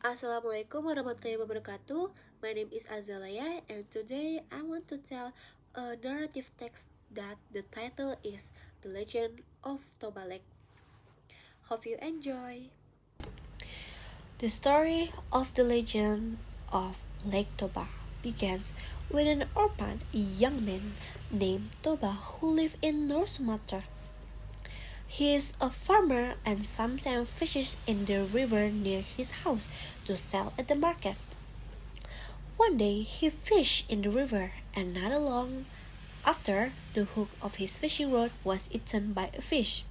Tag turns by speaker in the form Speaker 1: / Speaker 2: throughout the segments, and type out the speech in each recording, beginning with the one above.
Speaker 1: Assalamualaikum warahmatullahi wabarakatuh. My name is Azalea, and today I want to tell a narrative text that the title is The Legend of Toba Lake. Hope you enjoy. The story of the legend of Lake Toba begins with an orphan young man named Toba who lived in North Sumatra. He is a farmer and sometimes fishes in the river near his house to sell at the market. One day he fished in the river, and not long after, the hook of his fishing rod was eaten by a fish.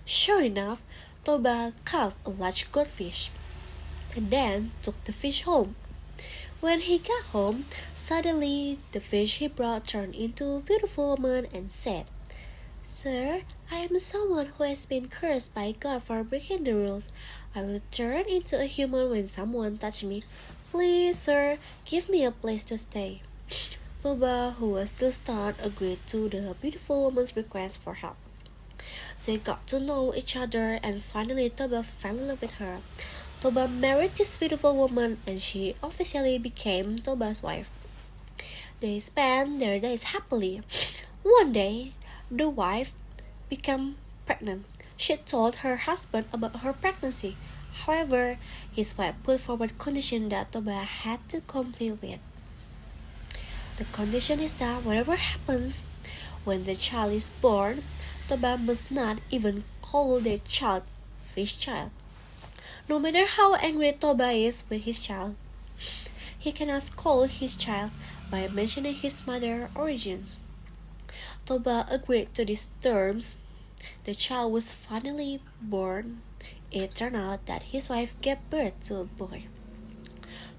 Speaker 1: Sure enough, Toba caught a large goldfish and then took the fish home. When he got home, suddenly the fish he brought turned into a beautiful woman and said, "Sir, I am someone who has been cursed by God for breaking the rules. I will turn into a human when someone touches me. Please, sir, give me a place to stay." Toba, who was still stunned, agreed to the beautiful woman's request for help. They got to know each other, and finally Toba fell in love with her. Toba married this beautiful woman, and she officially became Toba's wife. They spent their days happily. One day, the wife became pregnant. She told her husband about her pregnancy. However, his wife put forward condition that Toba had to comply with. The condition is that whatever happens when the child is born, Toba must not even call the child fish child. No matter how angry Toba is with his child, he cannot call his child by mentioning his mother's origins. Toba agreed to these terms. The child was finally born. It turned out that his wife gave birth to a boy.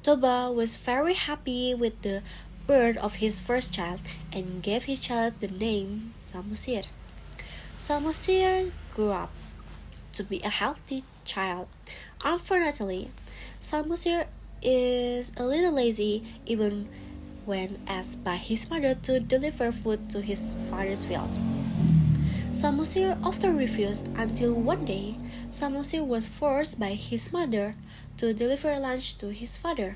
Speaker 1: Toba was very happy with the birth of his first child and gave his child the name Samusir. Samusir grew up to be a healthy child. Unfortunately, Samusir is a little lazy even when asked by his mother to deliver food to his father's fields. Samusir often refused until one day Samusir was forced by his mother to deliver lunch to his father.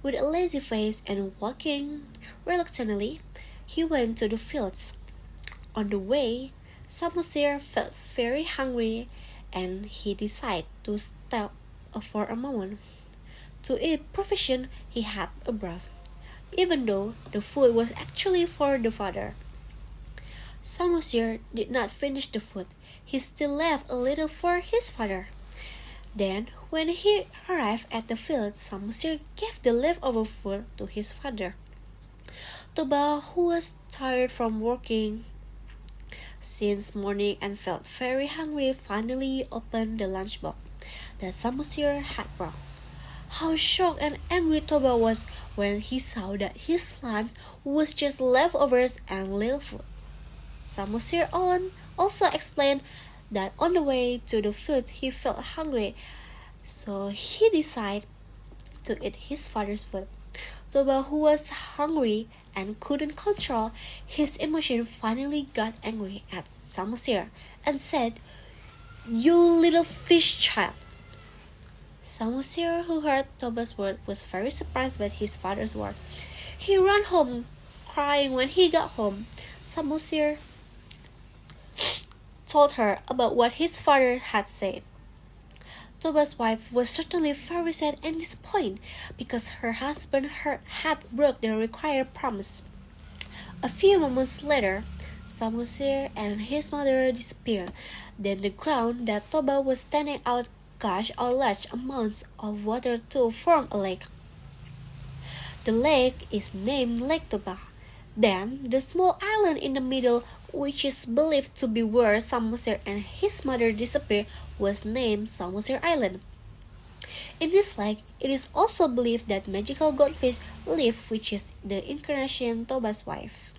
Speaker 1: With a lazy face and walking reluctantly, he went to the fields. On the way, Samusir felt very hungry and he decided to stop for a moment. To eat provision, he had a breath, even though the food was actually for the father. Samusir did not finish the food. He still left a little for his father. Then, when he arrived at the field, Samusir gave the leftover food to his father. Toba, who was tired from working since morning and felt very hungry, finally opened the lunchbox that Samusir had brought. How shocked and angry Toba was when he saw that his lunch was just leftovers and little food. Samusir also explained that on the way to the field he felt hungry, so he decided to eat his father's food. Toba, who was hungry and couldn't control his emotion, finally got angry at Samusir and said, "You little fish child." Samusir, who heard Toba's word, was very surprised by his father's word. He ran home crying. When he got home, Samusir told her about what his father had said. Toba's wife was certainly very sad and disappointed because her husband had broke the required promise. A few moments later, Samusir and his mother disappeared. Then the ground that Toba was standing out gushed out large amounts of water to form a lake. The lake is named Lake Toba. Then, the small island in the middle, which is believed to be where Samusir and his mother disappeared, was named Samusir Island. In this lake, it is also believed that magical goldfish live, which is the incarnation Toba's wife.